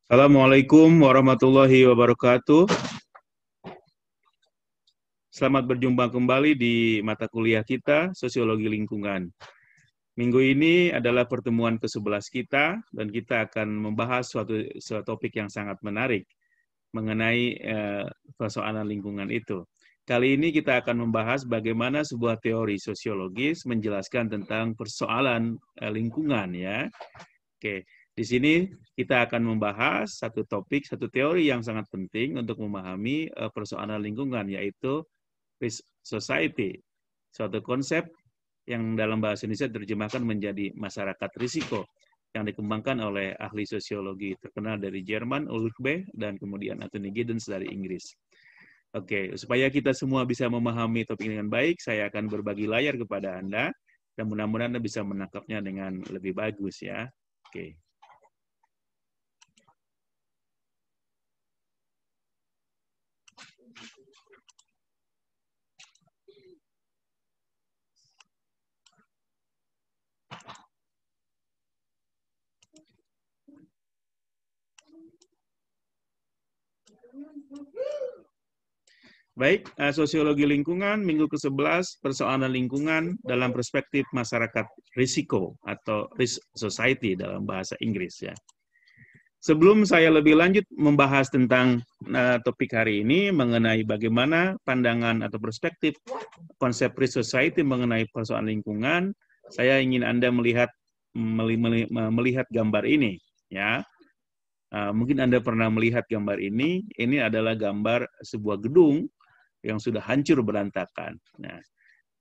Assalamualaikum warahmatullahi wabarakatuh. Selamat berjumpa kembali di mata kuliah kita, Sosiologi Lingkungan. Minggu ini adalah pertemuan ke-11 kita, dan kita akan membahas suatu topik yang sangat menarik mengenai persoalan lingkungan itu. Kali ini kita akan membahas bagaimana sebuah teori sosiologis menjelaskan tentang persoalan lingkungan, ya. Oke, di sini kita akan membahas satu topik, satu teori yang sangat penting untuk memahami persoalan lingkungan, yaitu risk society. Suatu konsep yang dalam bahasa Indonesia terjemahkan menjadi masyarakat risiko, yang dikembangkan oleh ahli sosiologi terkenal dari Jerman, Ulrich Beck, dan kemudian Anthony Giddens dari Inggris. Oke, supaya kita semua bisa memahami topik ini dengan baik, saya akan berbagi layar kepada Anda, dan mudah-mudahan Anda bisa menangkapnya dengan lebih bagus, ya. Oke. Baik, sosiologi lingkungan, minggu ke-11, persoalan lingkungan dalam perspektif masyarakat risiko atau risk society dalam bahasa Inggris, ya. Sebelum saya lebih lanjut membahas tentang topik hari ini mengenai bagaimana pandangan atau perspektif konsep risk society mengenai persoalan lingkungan, saya ingin Anda melihat gambar ini, ya. Mungkin Anda pernah melihat gambar ini. Ini adalah gambar sebuah gedung yang sudah hancur berantakan. Nah,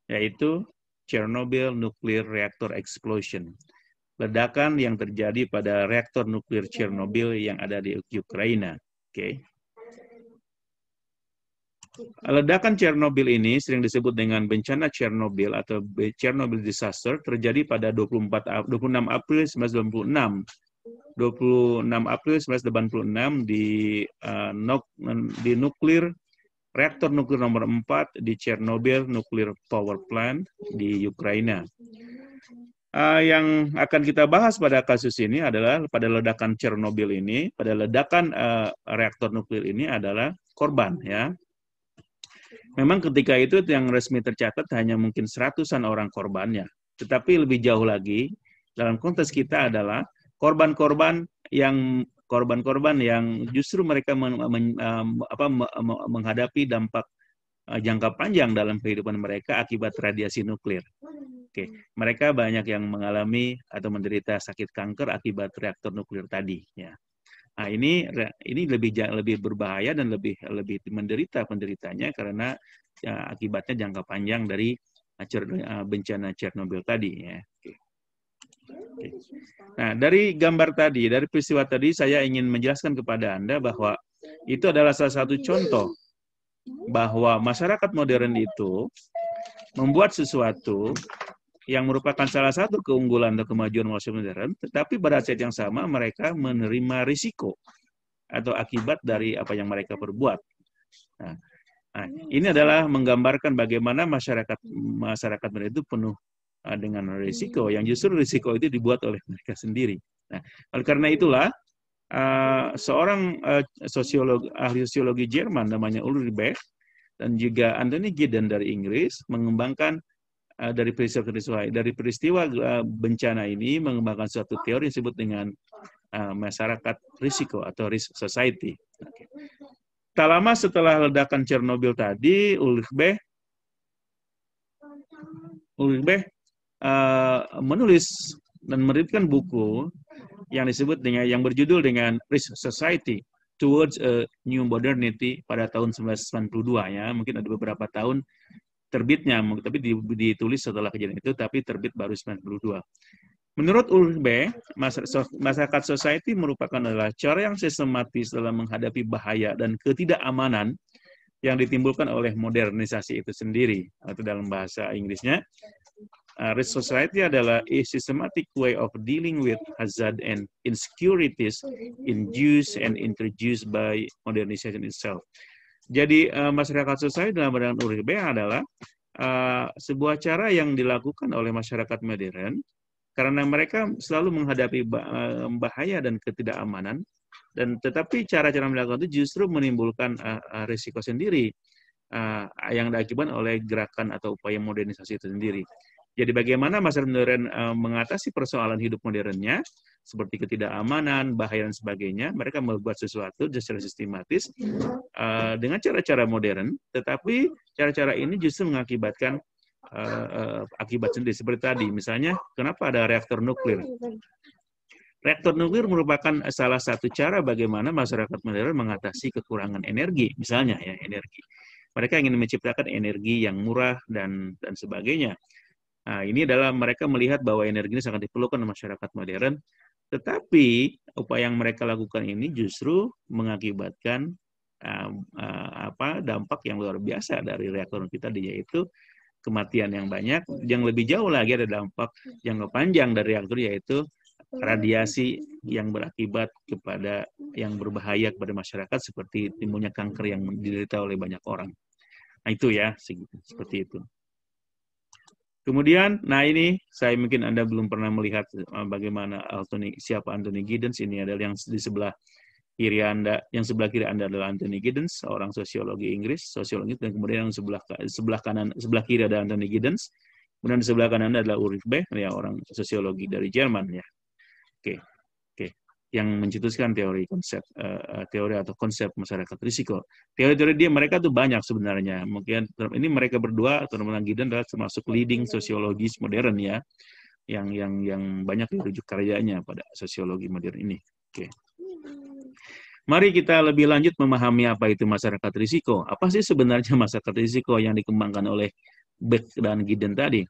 yaitu Chernobyl Nuclear Reactor Explosion. Ledakan yang terjadi pada reaktor nuklir Chernobyl yang ada di Ukraina. Oke. Ledakan Chernobyl ini sering disebut dengan bencana Chernobyl atau Chernobyl disaster, terjadi pada 26 April 1986. 26 April 1986 di nuklir reaktor nuklir nomor 4 di Chernobyl Nuclear Power Plant di Ukraina. Yang akan kita bahas pada kasus ini adalah pada ledakan Chernobyl ini, pada ledakan reaktor nuklir ini adalah korban, ya. Memang ketika itu yang resmi tercatat hanya mungkin seratusan orang korbannya. Tetapi lebih jauh lagi, dalam konteks kita adalah korban-korban yang justru mereka menghadapi dampak jangka panjang dalam kehidupan mereka akibat radiasi nuklir. Oke, mereka banyak yang mengalami atau menderita sakit kanker akibat reaktor nuklir tadi, ya. Nah, ini lebih berbahaya dan lebih menderita penderitanya karena akibatnya jangka panjang dari bencana Chernobyl tadi, ya. Oke. Nah, dari gambar tadi, dari peristiwa tadi, saya ingin menjelaskan kepada Anda bahwa itu adalah salah satu contoh bahwa masyarakat modern itu membuat sesuatu yang merupakan salah satu keunggulan dan kemajuan masyarakat modern, tetapi pada saat yang sama mereka menerima risiko atau akibat dari apa yang mereka perbuat. Nah, ini adalah menggambarkan bagaimana masyarakat modern itu penuh dengan risiko, yang justru risiko itu dibuat oleh mereka sendiri. Nah, oleh karena itulah seorang ahli sosiologi Jerman namanya Ulrich Beck dan juga Anthony Giddens dari Inggris mengembangkan dari peristiwa bencana ini mengembangkan suatu teori yang disebut dengan masyarakat risiko atau risk society. Okay. Tak lama setelah ledakan Chernobyl tadi, Ulrich Beck menulis dan menerbitkan buku yang berjudul dengan Risk Society Towards a New Modernity pada tahun 1992, ya. Mungkin ada beberapa tahun terbitnya, tapi ditulis setelah kejadian itu, tapi terbit baru 92. Menurut Ulrich Beck, masyarakat society merupakan adalah cara yang sistematis dalam menghadapi bahaya dan ketidakamanan yang ditimbulkan oleh modernisasi itu sendiri. Atau dalam bahasa Inggrisnya, risk society adalah a systematic way of dealing with hazard and insecurities induced and introduced by modernization itself. Jadi masyarakat society dalam pandangan Ulrich Beck adalah sebuah cara yang dilakukan oleh masyarakat modern karena mereka selalu menghadapi bahaya dan ketidakamanan Dan tetapi cara-cara melakukan itu justru menimbulkan risiko sendiri yang diakibatkan oleh gerakan atau upaya modernisasi itu sendiri. Jadi bagaimana masyarakat modern mengatasi persoalan hidup modernnya, seperti ketidakamanan, bahaya, dan sebagainya, mereka membuat sesuatu secara sistematis dengan cara-cara modern, tetapi cara-cara ini justru mengakibatkan akibat sendiri. Seperti tadi, misalnya, kenapa ada reaktor nuklir? Reaktor nuklir merupakan salah satu cara bagaimana masyarakat modern mengatasi kekurangan energi, misalnya ya energi. Mereka ingin menciptakan energi yang murah dan sebagainya. Nah, ini adalah mereka melihat bahwa energi ini sangat diperlukan oleh masyarakat modern, tetapi upaya yang mereka lakukan ini justru mengakibatkan dampak yang luar biasa dari reaktor kita, yaitu kematian yang banyak. Yang lebih jauh lagi ada dampak jangka panjang dari reaktor, yaitu radiasi yang berakibat kepada yang berbahaya kepada masyarakat, seperti timbulnya kanker yang diderita oleh banyak orang. Nah itu ya, seperti itu. Kemudian, nah ini saya mungkin Anda belum pernah melihat bagaimana siapa Anthony Giddens. Ini adalah yang di sebelah kiri Anda, yang sebelah kiri Anda adalah Anthony Giddens, seorang sosiologi Inggris, dan kemudian yang sebelah kiri ada Anthony Giddens, kemudian di sebelah kanan Anda adalah Ulrich Beck, ya orang sosiologi dari Jerman ya. Oke. Yang mencetuskan teori atau konsep masyarakat risiko. Teori-teori mereka tuh banyak sebenarnya. Mungkin ini mereka berdua atau teman Giddens adalah termasuk leading sosiologis modern ya, yang banyak dirujuk karyanya pada sosiologi modern ini. Oke. Mari kita lebih lanjut memahami apa itu masyarakat risiko. Apa sih sebenarnya masyarakat risiko yang dikembangkan oleh Beck dan Giddens tadi?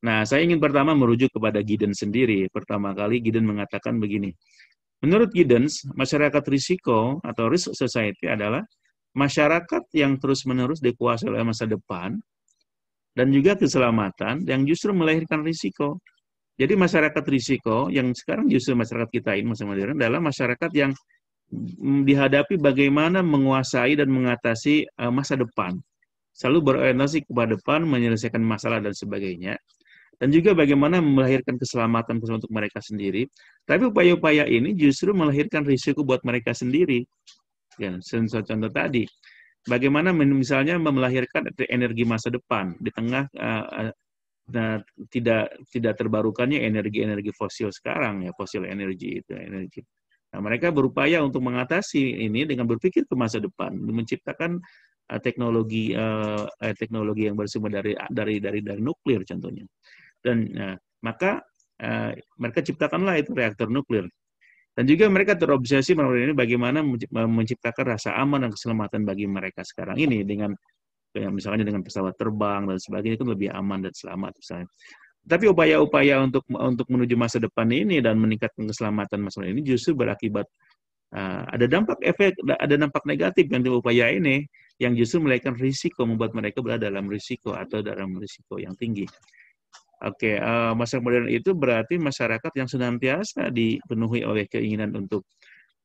Nah, saya ingin pertama merujuk kepada Giddens sendiri. Pertama kali Giddens mengatakan begini. Menurut Giddens, masyarakat risiko atau risk society adalah masyarakat yang terus-menerus dikuasai oleh masa depan dan juga keselamatan yang justru melahirkan risiko. Jadi masyarakat risiko yang sekarang justru masyarakat kita ini, masa modern, adalah masyarakat yang dihadapi bagaimana menguasai dan mengatasi masa depan. Selalu berorientasi kepada depan, menyelesaikan masalah dan sebagainya. Dan juga bagaimana melahirkan keselamatan untuk mereka sendiri. Tapi upaya-upaya ini justru melahirkan risiko buat mereka sendiri. Ya, contoh tadi, bagaimana misalnya melahirkan energi masa depan di tengah tidak terbarukannya energi fosil sekarang ya, fosil energi itu energi. Nah, mereka berupaya untuk mengatasi ini dengan berpikir ke masa depan, menciptakan teknologi yang bersumber dari nuklir contohnya. Dan maka mereka ciptakanlah itu reaktor nuklir. Dan juga mereka terobsesi melalui ini bagaimana menciptakan rasa aman dan keselamatan bagi mereka sekarang ini dengan misalnya dengan pesawat terbang dan sebagainya itu lebih aman dan selamat misalnya. Tapi upaya-upaya untuk menuju masa depan ini dan meningkatkan keselamatan masalah ini justru berakibat ada dampak negatif yang upaya ini yang justru melahirkan risiko, membuat mereka berada dalam risiko atau dalam risiko yang tinggi. Oke, masyarakat modern itu berarti masyarakat yang senantiasa dipenuhi oleh keinginan untuk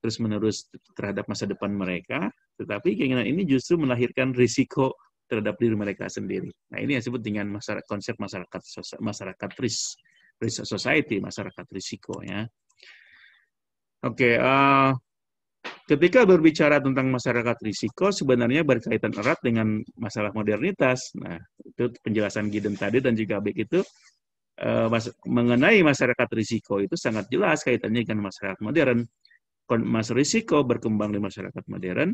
terus-menerus terhadap masa depan mereka, tetapi keinginan ini justru melahirkan risiko terhadap diri mereka sendiri. Nah, ini yang disebut dengan konsep masyarakat risk society, masyarakat risiko ya. Oke, ketika berbicara tentang masyarakat risiko sebenarnya berkaitan erat dengan masalah modernitas. Nah, itu penjelasan Giddens tadi dan juga Beck itu mengenai masyarakat risiko itu sangat jelas kaitannya dengan masyarakat modern. Masalah risiko berkembang di masyarakat modern.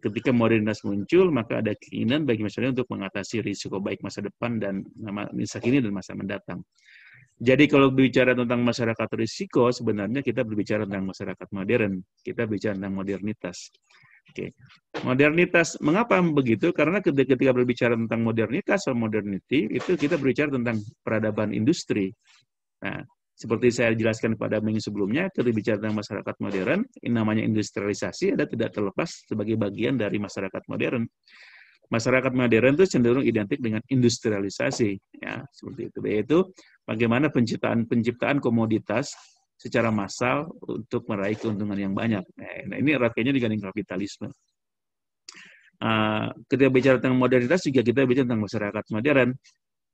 Ketika modernitas muncul, maka ada keinginan bagi masyarakat untuk mengatasi risiko baik masa depan dan masa kini dan masa mendatang. Jadi kalau berbicara tentang masyarakat risiko, sebenarnya kita berbicara tentang masyarakat modern. Kita bicara tentang modernitas. Oke. Modernitas, mengapa begitu? Karena ketika berbicara tentang modernitas atau modernity, itu kita berbicara tentang peradaban industri. Nah, seperti saya jelaskan pada minggu sebelumnya, ketika bicara tentang masyarakat modern, ini namanya industrialisasi, ada tidak terlepas sebagai bagian dari masyarakat modern. Masyarakat modern itu cenderung identik dengan industrialisasi, ya seperti itu. Yaitu bagaimana penciptaan komoditas secara massal untuk meraih keuntungan yang banyak. Nah, ini eratnya dengan kapitalisme. Ketika bicara tentang modernitas juga kita bicara tentang masyarakat modern.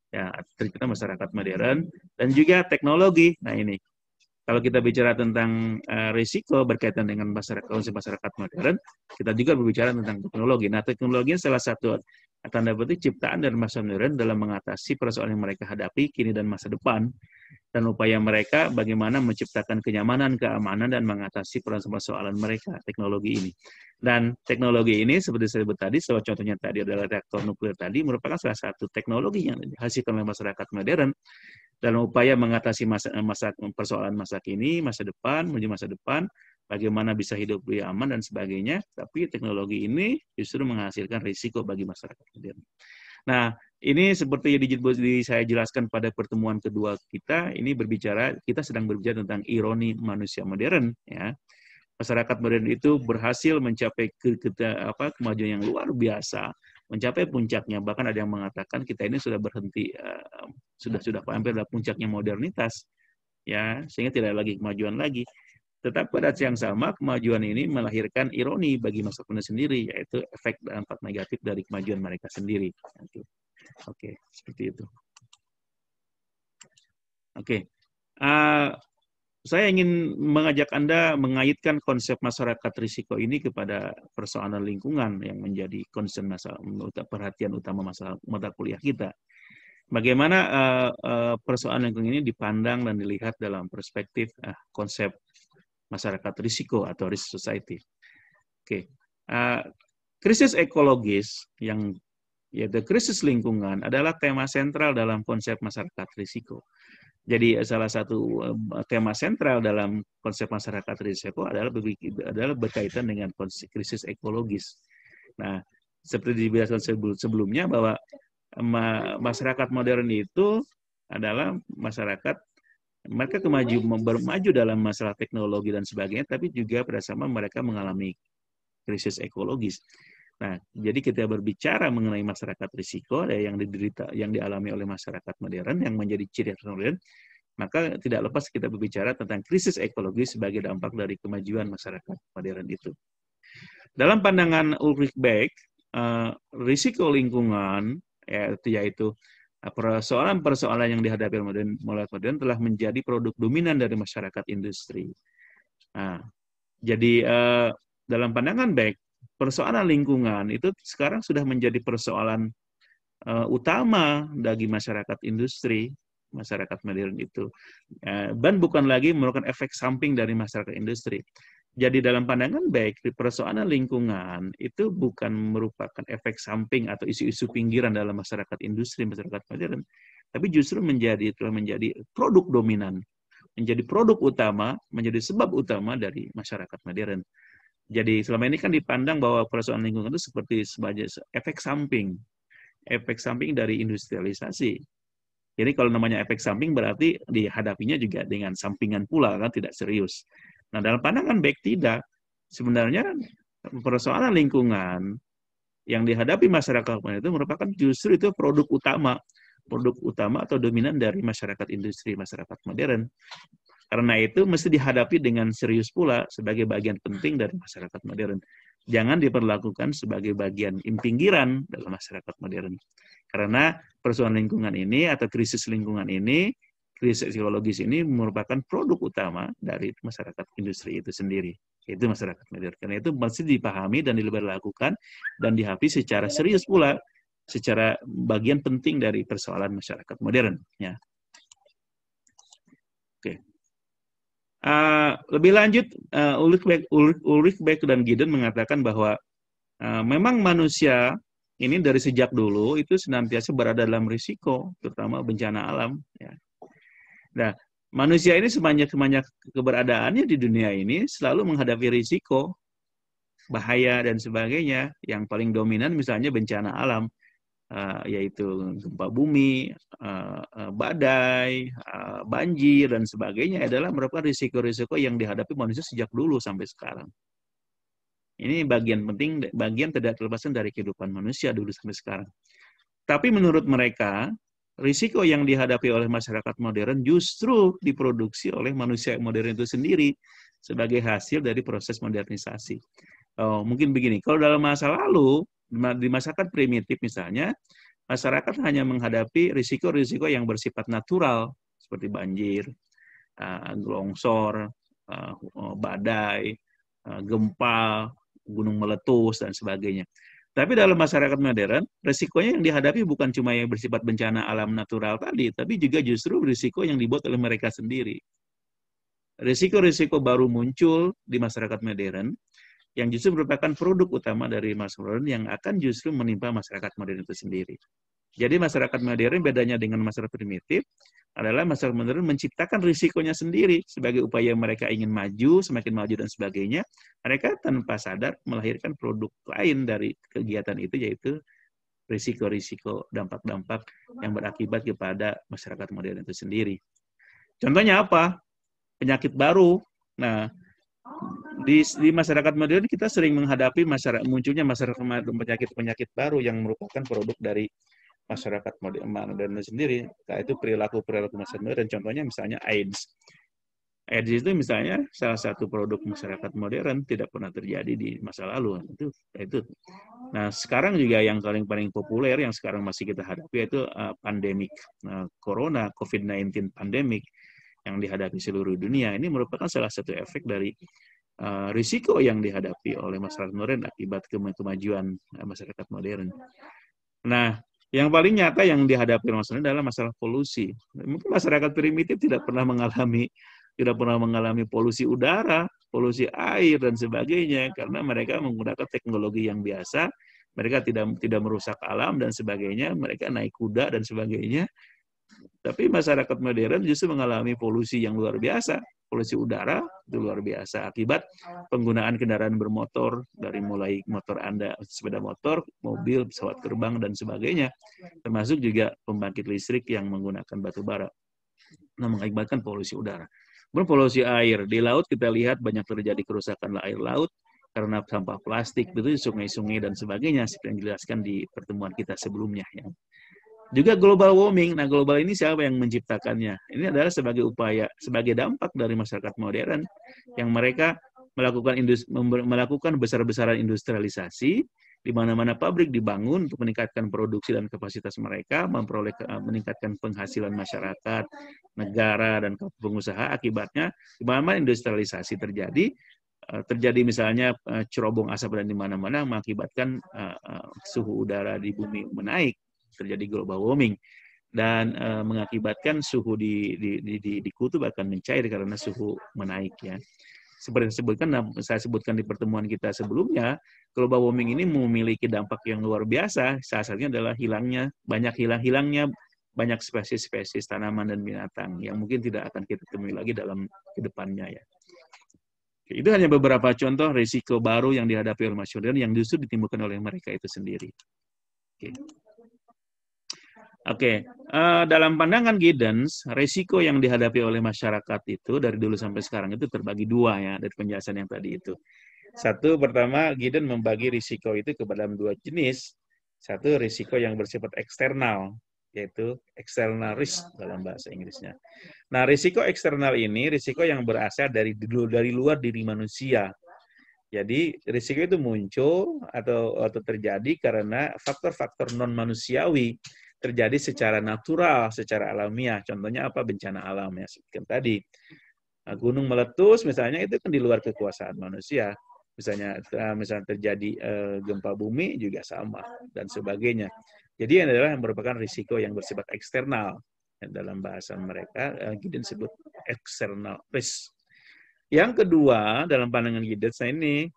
Ya, kita masyarakat modern dan juga teknologi. Nah ini Kalau kita bicara tentang risiko berkaitan dengan konsep masyarakat modern, kita juga berbicara tentang teknologi. Nah, teknologi salah satu tanda petik ciptaan dari masyarakat modern dalam mengatasi persoalan yang mereka hadapi kini dan masa depan, dan upaya mereka bagaimana menciptakan kenyamanan, keamanan, dan mengatasi persoalan mereka, teknologi ini. Dan teknologi ini, seperti saya sebut tadi, salah contohnya tadi adalah reaktor nuklir tadi, merupakan salah satu teknologi yang dihasilkan oleh masyarakat modern dalam upaya mengatasi persoalan masa kini, masa depan, menuju masa depan, bagaimana bisa hidup lebih aman, dan sebagainya. Tapi teknologi ini justru menghasilkan risiko bagi masyarakat modern. Nah, ini seperti yang saya jelaskan pada pertemuan kedua kita, ini kita sedang berbicara tentang ironi manusia modern. Ya. Masyarakat modern itu berhasil mencapai kemajuan yang luar biasa, mencapai puncaknya. Bahkan ada yang mengatakan kita ini sudah berhenti, sudah hampir pada puncaknya modernitas, ya, sehingga tidak lagi kemajuan lagi. Tetapi pada saat yang sama, kemajuan ini melahirkan ironi bagi masyarakat sendiri, yaitu efek dampak negatif dari kemajuan mereka sendiri. Oke, seperti itu. Oke, saya ingin mengajak Anda mengaitkan konsep masyarakat risiko ini kepada persoalan lingkungan yang menjadi concern perhatian utama mata kuliah kita. Bagaimana persoalan lingkungan ini dipandang dan dilihat dalam perspektif konsep masyarakat risiko atau risk society. Oke, krisis ekologis yaitu krisis lingkungan adalah tema sentral dalam konsep masyarakat risiko. Jadi salah satu tema sentral dalam konsep masyarakat risiko adalah berkaitan dengan krisis ekologis. Nah, seperti dijelaskan sebelumnya bahwa masyarakat modern itu adalah masyarakat mereka bermaju dalam masalah teknologi dan sebagainya, tapi juga pada sama mereka mengalami krisis ekologis. Nah, jadi kita berbicara mengenai masyarakat risiko yang dialami oleh masyarakat modern yang menjadi ciri khas modern, maka tidak lepas kita berbicara tentang krisis ekologis sebagai dampak dari kemajuan masyarakat modern itu. Dalam pandangan Ulrich Beck, risiko lingkungan yaitu persoalan-persoalan yang dihadapi oleh modern telah menjadi produk dominan dari masyarakat industri. Nah, jadi dalam pandangan Beck, persoalan lingkungan itu sekarang sudah menjadi persoalan utama bagi masyarakat industri, masyarakat modern itu, dan bukan lagi merupakan efek samping dari masyarakat industri. Jadi dalam pandangan Beck, persoalan lingkungan itu bukan merupakan efek samping atau isu-isu pinggiran dalam masyarakat industri, masyarakat modern, tapi justru telah menjadi produk dominan, menjadi produk utama, menjadi sebab utama dari masyarakat modern. Jadi selama ini kan dipandang bahwa persoalan lingkungan itu sebagai efek samping dari industrialisasi. Jadi kalau namanya efek samping berarti dihadapinya juga dengan sampingan pula, kan tidak serius. Nah, dalam pandangan Beck tidak. Sebenarnya persoalan lingkungan yang dihadapi masyarakat itu merupakan justru itu produk utama atau dominan dari masyarakat industri, masyarakat modern. Karena itu mesti dihadapi dengan serius pula sebagai bagian penting dari masyarakat modern. Jangan diperlakukan sebagai bagian pinggiran dalam masyarakat modern. Karena persoalan lingkungan ini atau krisis lingkungan ini, krisis ekologis ini merupakan produk utama dari masyarakat industri itu sendiri, yaitu masyarakat modern. Karena itu mesti dipahami dan dilakukan dan dihadapi secara serius pula, secara bagian penting dari persoalan masyarakat modern. Ya. Oke. Lebih lanjut, Ulrich Beck dan Giddens mengatakan bahwa memang manusia ini dari sejak dulu itu senantiasa berada dalam risiko, terutama bencana alam. Ya. Nah, manusia ini sebanyak keberadaannya di dunia ini selalu menghadapi risiko, bahaya dan sebagainya. Yang paling dominan misalnya bencana alam, yaitu gempa bumi, badai, banjir dan sebagainya adalah merupakan risiko-risiko yang dihadapi manusia sejak dulu sampai sekarang. Ini bagian penting, bagian tidak terlepaskan dari kehidupan manusia dulu sampai sekarang. Tapi menurut mereka, risiko yang dihadapi oleh masyarakat modern justru diproduksi oleh manusia modern itu sendiri sebagai hasil dari proses modernisasi. Mungkin begini, kalau dalam masa lalu, di masyarakat primitif misalnya, masyarakat hanya menghadapi risiko-risiko yang bersifat natural, seperti banjir, longsor, badai, gempa, gunung meletus, dan sebagainya. Tapi dalam masyarakat modern, risikonya yang dihadapi bukan cuma yang bersifat bencana alam natural tadi, tapi juga justru risiko yang dibuat oleh mereka sendiri. Risiko-risiko baru muncul di masyarakat modern, yang justru merupakan produk utama dari masyarakat modern yang akan justru menimpa masyarakat modern itu sendiri. Jadi masyarakat modern bedanya dengan masyarakat primitif adalah masyarakat modern menciptakan risikonya sendiri sebagai upaya mereka ingin maju, semakin maju dan sebagainya. Mereka tanpa sadar melahirkan produk lain dari kegiatan itu, yaitu risiko-risiko, dampak-dampak yang berakibat kepada masyarakat modern itu sendiri. Contohnya apa? Penyakit baru. Nah, di masyarakat modern kita sering menghadapi munculnya penyakit-penyakit baru yang merupakan produk dari masyarakat modern sendiri, yaitu perilaku masyarakat modern. Contohnya misalnya AIDS. AIDS itu misalnya salah satu produk masyarakat modern, tidak pernah terjadi di masa lalu. Itu. Nah, sekarang juga yang paling populer yang sekarang masih kita hadapi itu pandemik corona, COVID-19 pandemik yang dihadapi seluruh dunia. Ini merupakan salah satu efek dari risiko yang dihadapi oleh masyarakat modern akibat kemajuan masyarakat modern. Nah, yang paling nyata yang dihadapi masyarakat adalah masalah polusi. Mungkin masyarakat primitif tidak pernah mengalami polusi udara, polusi air dan sebagainya karena mereka menggunakan teknologi yang biasa. Mereka tidak merusak alam dan sebagainya. Mereka naik kuda dan sebagainya. Tapi masyarakat modern justru mengalami polusi yang luar biasa. Polusi udara itu luar biasa akibat penggunaan kendaraan bermotor, dari mulai motor Anda, sepeda motor, mobil, pesawat terbang, dan sebagainya. Termasuk juga pembangkit listrik yang menggunakan batu bara. Nah, mengakibatkan polusi udara. Kemudian polusi air. Di laut kita lihat banyak terjadi kerusakan air laut karena sampah plastik, itu sungai-sungai dan sebagainya, seperti yang dijelaskan di pertemuan kita sebelumnya. Ya. Juga global warming. Nah, global ini siapa yang menciptakannya? Ini adalah sebagai upaya, sebagai dampak dari masyarakat modern yang mereka melakukan besar-besaran industrialisasi, di mana-mana pabrik dibangun untuk meningkatkan produksi dan kapasitas mereka, meningkatkan penghasilan masyarakat, negara, dan pengusaha. Akibatnya, di mana-mana industrialisasi terjadi misalnya cerobong asap dan di mana-mana mengakibatkan suhu udara di bumi menaik. Terjadi global warming dan mengakibatkan suhu di kutub akan mencair karena suhu menaik ya. Seperti saya sebutkan di pertemuan kita sebelumnya, global warming ini memiliki dampak yang luar biasa. Salah satunya adalah hilangnya banyak spesies-spesies tanaman dan binatang yang mungkin tidak akan kita temui lagi dalam kedepannya ya. Itu hanya beberapa contoh risiko baru yang dihadapi oleh masyarakat yang justru ditimbulkan oleh mereka itu sendiri. Oke, dalam pandangan Giddens, risiko yang dihadapi oleh masyarakat itu dari dulu sampai sekarang itu terbagi dua ya, dari penjelasan yang tadi itu. Satu, pertama, Giddens membagi risiko itu ke dalam dua jenis. Satu, risiko yang bersifat eksternal, yaitu external risk dalam bahasa Inggrisnya. Nah, risiko eksternal ini risiko yang berasal dari luar diri manusia. Jadi risiko itu muncul atau terjadi karena faktor-faktor non-manusiawi terjadi secara natural, secara alamiah. Contohnya apa? Bencana alam ya, seperti tadi. Gunung meletus misalnya itu kan di luar kekuasaan manusia. Misalnya terjadi gempa bumi juga sama dan sebagainya. Jadi ini adalah yang merupakan risiko yang bersifat eksternal. Dalam bahasa mereka Giddens sebut external risk. Yang kedua dalam pandangan Giddens ini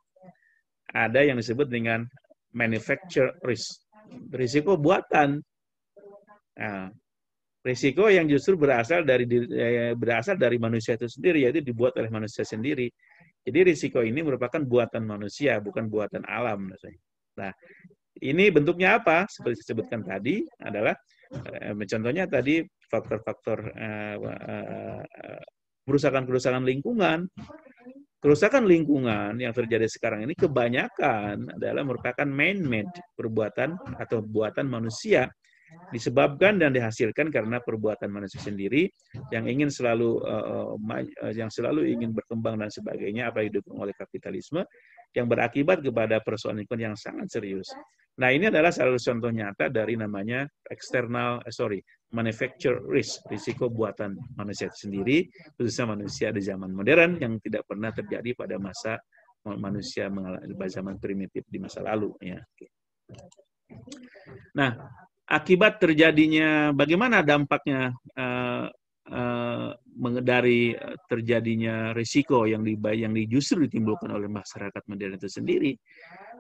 ada yang disebut dengan manufacture risk. Risiko buatan. Nah, risiko yang justru berasal dari manusia itu sendiri, yaitu dibuat oleh manusia sendiri. Jadi risiko ini merupakan buatan manusia, bukan buatan alam. Nah, ini bentuknya apa? Seperti disebutkan tadi adalah contohnya tadi faktor-faktor kerusakan lingkungan. Kerusakan lingkungan yang terjadi sekarang ini kebanyakan adalah merupakan man-made, perbuatan atau buatan manusia, disebabkan dan dihasilkan karena perbuatan manusia sendiri yang selalu ingin berkembang dan sebagainya, apa didukung oleh kapitalisme yang berakibat kepada persoalan lingkungan yang sangat serius. Nah, ini adalah salah satu contoh nyata dari namanya manufacture risk, risiko buatan manusia sendiri, khususnya manusia di zaman modern yang tidak pernah terjadi pada masa manusia mengalami zaman primitif di masa lalu. Ya. Nah, akibat terjadinya, bagaimana dampaknya dari terjadinya risiko yang justru ditimbulkan oleh masyarakat modern itu sendiri.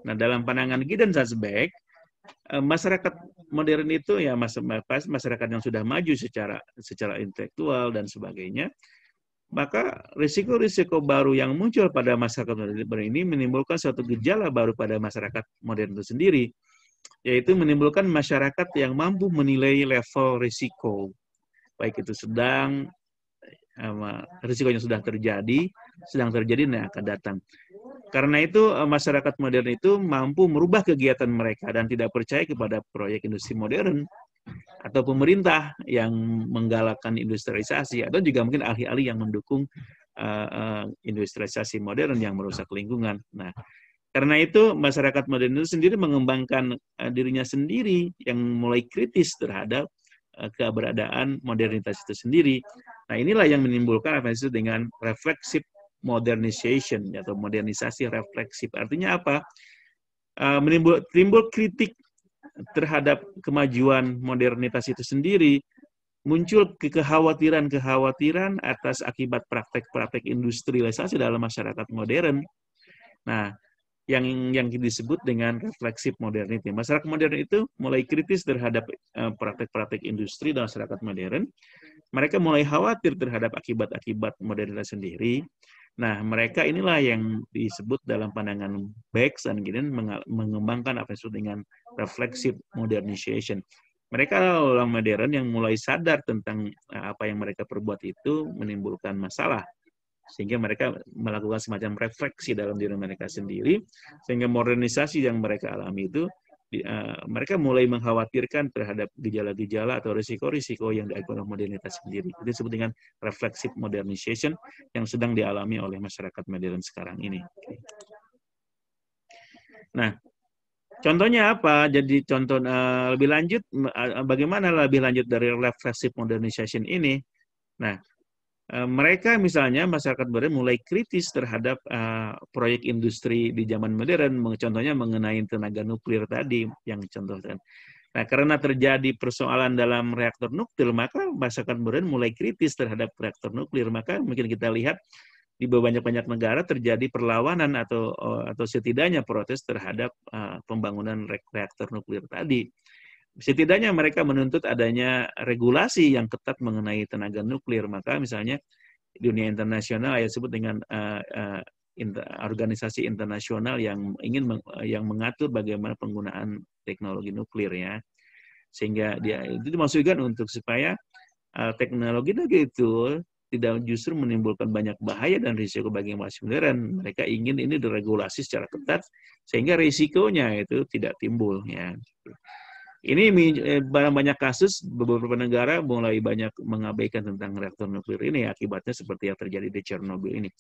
Nah, dalam pandangan Gideon Salzberg, masyarakat modern itu ya masyarakat yang sudah maju secara intelektual dan sebagainya, maka risiko-risiko baru yang muncul pada masyarakat modern ini menimbulkan suatu gejala baru pada masyarakat modern itu sendiri, yaitu menimbulkan masyarakat yang mampu menilai level risiko, baik itu sedang, risikonya sudah terjadi, sedang terjadi, dan akan datang. Karena itu masyarakat modern itu mampu merubah kegiatan mereka dan tidak percaya kepada proyek industri modern atau pemerintah yang menggalakkan industrialisasi, atau juga mungkin ahli-ahli yang mendukung industrialisasi modern yang merusak lingkungan. Nah, karena itu masyarakat modern itu sendiri mengembangkan dirinya sendiri yang mulai kritis terhadap keberadaan modernitas itu sendiri. Nah, inilah yang menimbulkan apa yang disebut dengan reflexive modernization atau modernisasi refleksif. Artinya apa? Timbul kritik terhadap kemajuan modernitas itu sendiri, muncul kekhawatiran atas akibat praktek-praktek industrialisasi dalam masyarakat modern. Nah, yang disebut dengan refleksif modernity. Masyarakat modern itu mulai kritis terhadap praktek-praktek industri dalam masyarakat modern. Mereka mulai khawatir terhadap akibat-akibat modernitas sendiri. Nah, mereka inilah yang disebut dalam pandangan Bax dan Gideon mengembangkan apa yang disebut dengan reflexive modernization. Mereka orang modern yang mulai sadar tentang apa yang mereka perbuat itu menimbulkan masalah, sehingga mereka melakukan semacam refleksi dalam diri mereka sendiri, sehingga modernisasi yang mereka alami itu mereka mulai mengkhawatirkan terhadap gejala-gejala atau risiko-risiko yang diakibatkan modernitas sendiri. Itu disebut dengan reflexive modernization yang sedang dialami oleh masyarakat modern sekarang ini. Nah, contohnya apa? Jadi contoh lebih lanjut, bagaimana lebih lanjut dari reflexive modernization ini? Nah, mereka misalnya masyarakat modern mulai kritis terhadap proyek industri di zaman modern, contohnya mengenai tenaga nuklir tadi yang contohkan. Nah, karena terjadi persoalan dalam reaktor nuklir, maka masyarakat modern mulai kritis terhadap reaktor nuklir. Maka mungkin kita lihat di banyak-banyak negara terjadi perlawanan atau setidaknya protes terhadap pembangunan reaktor nuklir tadi. Setidaknya mereka menuntut adanya regulasi yang ketat mengenai tenaga nuklir. Maka misalnya dunia internasional yang disebut dengan organisasi internasional yang yang mengatur bagaimana penggunaan teknologi nuklir ya. Sehingga dia itu dimaksudkan untuk supaya teknologi itu tidak justru menimbulkan banyak bahaya dan risiko bagi masyarakat modern. Mereka ingin ini diregulasi secara ketat sehingga risikonya itu tidak timbul ya. Ini banyak kasus beberapa negara mulai banyak mengabaikan tentang reaktor nuklir ini, akibatnya seperti yang terjadi di Chernobyl ini.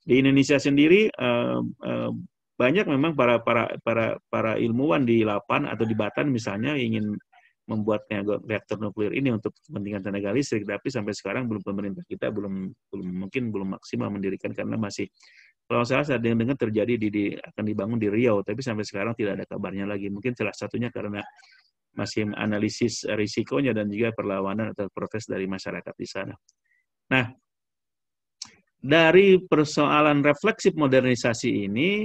Di Indonesia sendiri banyak memang para ilmuwan di Lapan atau di Batan misalnya ingin membuat reaktor nuklir ini untuk kepentingan tenaga listrik, tapi sampai sekarang pemerintah kita belum maksimal mendirikan karena masih, kalau salah saya dengar terjadi akan dibangun di Riau, tapi sampai sekarang tidak ada kabarnya lagi. Mungkin salah satunya karena masih analisis risikonya dan juga perlawanan atau protes dari masyarakat di sana. Nah, dari persoalan refleksif modernisasi ini,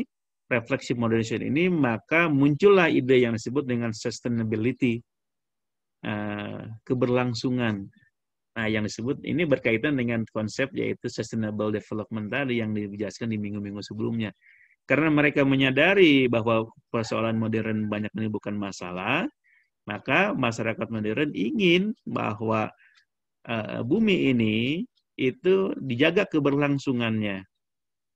maka muncullah ide yang disebut dengan sustainability, keberlangsungan. Nah, yang disebut ini berkaitan dengan konsep yaitu sustainable development tadi yang dijelaskan di minggu-minggu sebelumnya. Karena mereka menyadari bahwa persoalan modern banyak menimbulkan masalah, maka masyarakat modern ingin bahwa bumi ini itu dijaga keberlangsungannya,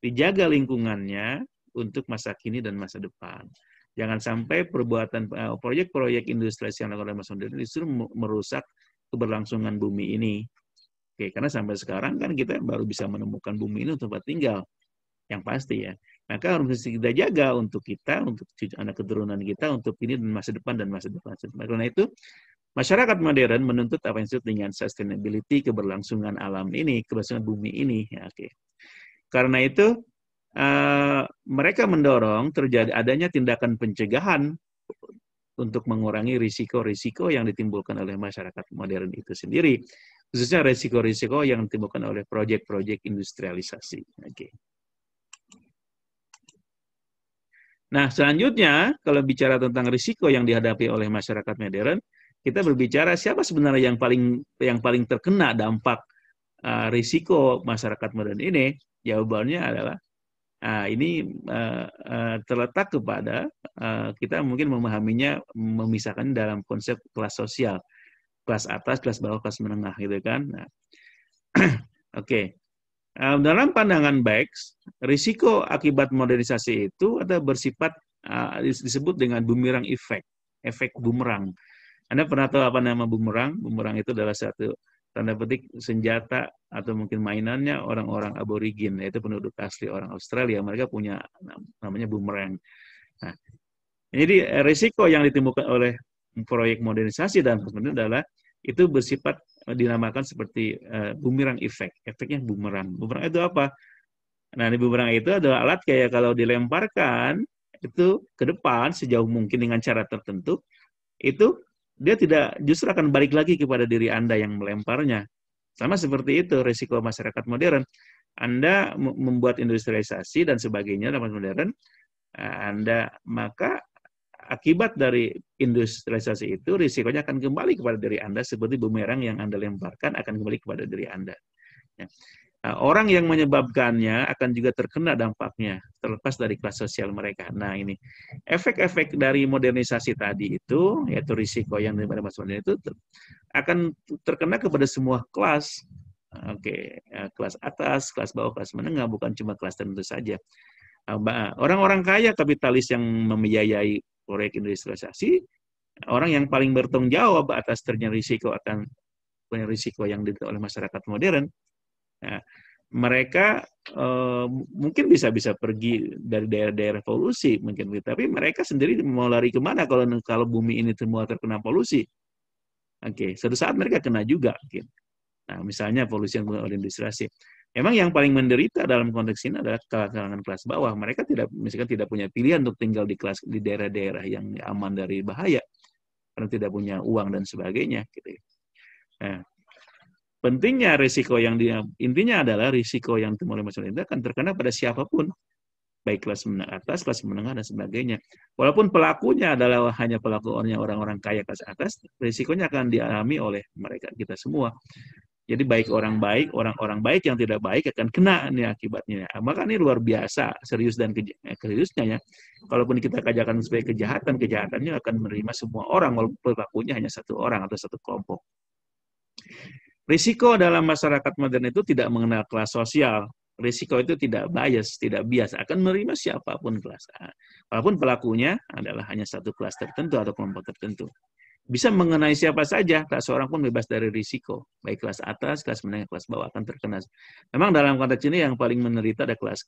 dijaga lingkungannya untuk masa kini dan masa depan. Jangan sampai perbuatan proyek-proyek industrialisasi yang dilakukan oleh masyarakat modern justru merusak keberlangsungan bumi ini. Oke, karena sampai sekarang kan kita baru bisa menemukan bumi ini untuk tempat tinggal, yang pasti ya. Maka harus kita jaga untuk kita, untuk anak keturunan kita, untuk ini dan masa depan. Karena itu Masyarakat modern menuntut apa yang disebut dengan sustainability, keberlangsungan alam ini, keberlangsungan bumi ini. Ya, oke. Karena itu, mereka mendorong terjadi adanya tindakan pencegahan untuk mengurangi risiko-risiko yang ditimbulkan oleh masyarakat modern itu sendiri. Khususnya risiko-risiko yang ditimbulkan oleh proyek-proyek industrialisasi. Oke. Nah, selanjutnya, kalau bicara tentang risiko yang dihadapi oleh masyarakat modern, kita berbicara siapa sebenarnya yang paling terkena dampak risiko masyarakat modern ini. Jawabannya adalah ini terletak kepada kita mungkin memahaminya, memisahkan dalam konsep kelas sosial, kelas atas, kelas bawah, kelas menengah, gitu kan. Nah, oke. Dalam pandangan Bax, risiko akibat modernisasi itu ada bersifat disebut dengan bumerang effect, efek bumerang. Anda pernah tahu apa nama bumerang? Bumerang itu adalah satu tanda petik senjata atau mungkin mainannya orang-orang aborigin, yaitu penduduk asli orang Australia. Mereka punya namanya bumerang. Nah, jadi risiko yang ditimbulkan oleh proyek modernisasi dan kemudian adalah itu bersifat dinamakan seperti bumerang effect. Efeknya bumerang. Bumerang itu apa? Nah, di bumerang itu adalah alat kayak kalau dilemparkan itu ke depan sejauh mungkin dengan cara tertentu, itu dia tidak justru akan balik lagi kepada diri Anda yang melemparnya. Sama seperti itu risiko masyarakat modern. Anda membuat industrialisasi dan sebagainya dalam modern, maka akibat dari industrialisasi itu risikonya akan kembali kepada diri Anda seperti bumerang yang Anda lemparkan akan kembali kepada diri Anda. Ya. Orang yang menyebabkannya akan juga terkena dampaknya, terlepas dari kelas sosial mereka. Nah, ini efek-efek dari modernisasi tadi itu, yaitu risiko yang daripada masalah itu akan terkena kepada semua kelas. Oke, kelas atas, kelas bawah, kelas menengah, bukan cuma kelas tertentu saja. Orang-orang kaya kapitalis yang membiayai proyek industrialisasi, orang yang paling bertanggung jawab atas terjadinya risiko akan risiko yang diderita oleh masyarakat modern. Nah, mereka mungkin bisa pergi dari daerah-daerah polusi mungkin, tapi mereka sendiri mau lari kemana kalau bumi ini semua terkena polusi? Oke, suatu saat mereka kena juga. Mungkin. Nah, misalnya polusi yang oleh industrialisasi. Memang yang paling menderita dalam konteks ini adalah kalangan kelas bawah. Mereka misalkan tidak punya pilihan untuk tinggal di daerah-daerah yang aman dari bahaya karena tidak punya uang dan sebagainya. Gitu. Nah, pentingnya risiko intinya adalah risiko yang dimulai masyarakat itu akan terkena pada siapapun, baik kelas menengah atas, kelas menengah dan sebagainya. Walaupun pelakunya adalah hanya orang-orang kaya kelas atas, risikonya akan dialami oleh mereka kita semua. Jadi baik orang baik yang tidak baik akan kena nih akibatnya. Maka ini luar biasa serius dan seriusnya ya. Kalaupun kita kajakan sebagai kejahatan, kejahatannya akan menerima semua orang walaupun pelakunya hanya satu orang atau satu kelompok. Risiko dalam masyarakat modern itu tidak mengenal kelas sosial. Risiko itu tidak bias, tidak bias, akan menerima siapapun kelas. Walaupun pelakunya adalah hanya satu kelas tertentu atau kelompok tertentu. Bisa mengenai siapa saja, tak seorang pun bebas dari risiko. Baik kelas atas, kelas menengah, kelas bawah akan terkena. Memang dalam konteks ini yang paling menderita ada kelas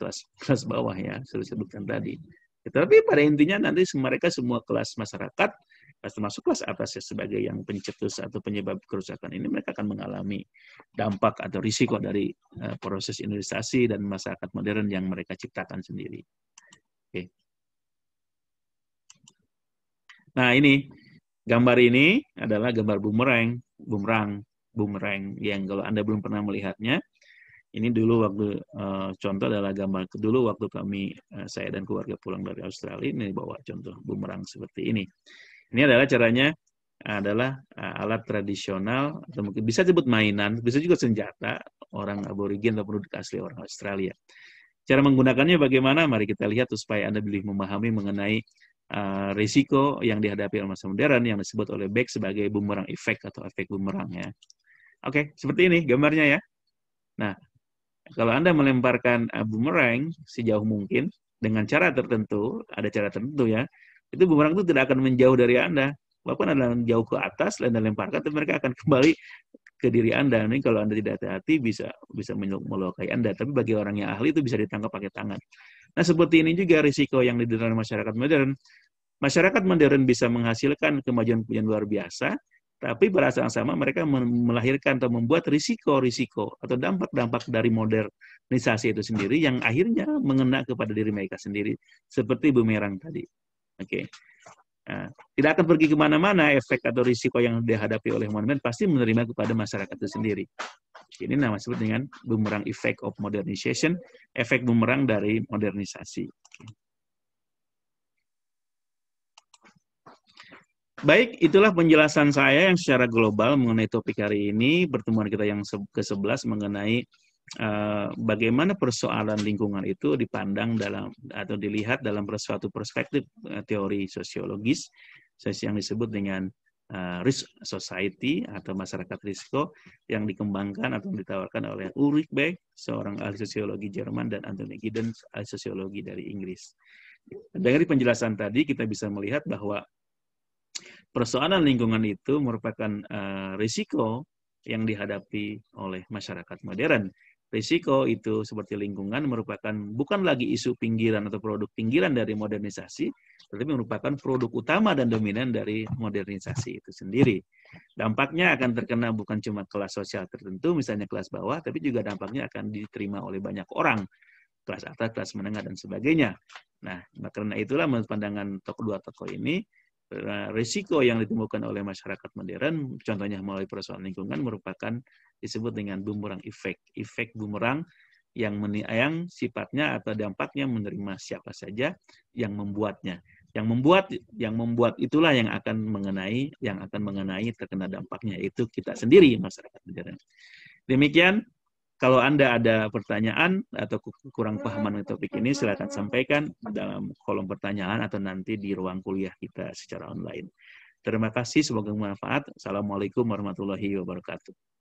bawah ya, sudah disebutkan tadi. Tetapi pada intinya nanti mereka semua kelas masyarakat, termasuk kelas atas sebagai yang pencetus atau penyebab kerusakan ini, mereka akan mengalami dampak atau risiko dari proses industrialisasi dan masyarakat modern yang mereka ciptakan sendiri. Oke. Nah ini. Gambar ini adalah gambar bumerang yang kalau Anda belum pernah melihatnya, ini dulu waktu contoh adalah gambar dulu waktu saya dan keluarga pulang dari Australia, ini bawa contoh bumerang seperti ini. Ini adalah caranya adalah alat tradisional atau mungkin bisa disebut mainan, bisa juga senjata orang aborigin atau penduduk asli orang Australia. Cara menggunakannya bagaimana? Mari kita lihat supaya Anda lebih memahami mengenai risiko yang dihadapi oleh masa modern yang disebut oleh Beck sebagai bumerang effect atau efek bumerang ya. Oke, seperti ini gambarnya ya. Nah, kalau Anda melemparkan bumerang sejauh mungkin dengan cara tertentu, ada cara tertentu ya, itu bumerang itu tidak akan menjauh dari Anda. Walaupun Anda jauh ke atas, Anda lemparkan, tapi mereka akan kembali ke diri Anda. Ini kalau Anda tidak hati-hati bisa melukai Anda. Tapi bagi orang yang ahli itu bisa ditangkap pakai tangan. Nah, seperti ini juga risiko yang diderita masyarakat modern. Masyarakat modern bisa menghasilkan kemajuan luar biasa Tapi pada saat yang sama mereka melahirkan atau membuat risiko-risiko atau dampak-dampak dari modernisasi itu sendiri yang akhirnya mengena kepada diri mereka sendiri, seperti bumerang tadi. Oke. Nah, tidak akan pergi kemana-mana, efek atau risiko yang dihadapi oleh monumen pasti menerima kepada masyarakat itu sendiri. Ini nama disebut dengan boomerang effect of modernization, efek bumerang dari modernisasi. Baik, itulah penjelasan saya yang secara global mengenai topik hari ini, pertemuan kita yang ke-11 mengenai bagaimana persoalan lingkungan itu dipandang dalam atau dilihat dalam suatu perspektif teori sosiologis yang disebut dengan risk society atau masyarakat risiko yang dikembangkan atau ditawarkan oleh Ulrich Beck, seorang ahli sosiologi Jerman, dan Anthony Giddens, ahli sosiologi dari Inggris. Dari penjelasan tadi kita bisa melihat bahwa persoalan lingkungan itu merupakan risiko yang dihadapi oleh masyarakat modern. Risiko itu seperti lingkungan merupakan bukan lagi isu pinggiran atau produk pinggiran dari modernisasi, tetapi merupakan produk utama dan dominan dari modernisasi itu sendiri. Dampaknya akan terkena bukan cuma kelas sosial tertentu, misalnya kelas bawah, tapi juga dampaknya akan diterima oleh banyak orang, kelas atas, kelas menengah, dan sebagainya. Nah, karena itulah menurut pandangan dua tokoh ini, risiko yang ditemukan oleh masyarakat modern, contohnya melalui persoalan lingkungan, merupakan disebut dengan bumerang effect. Efek bumerang yang sifatnya atau dampaknya menerima siapa saja yang membuatnya. Yang membuat itulah yang akan mengenai terkena dampaknya, yaitu kita sendiri, masyarakat modern. Demikian. Kalau Anda ada pertanyaan atau kurang pahaman topik ini, silakan sampaikan dalam kolom pertanyaan atau nanti di ruang kuliah kita secara online. Terima kasih, semoga bermanfaat. Assalamualaikum warahmatullahi wabarakatuh.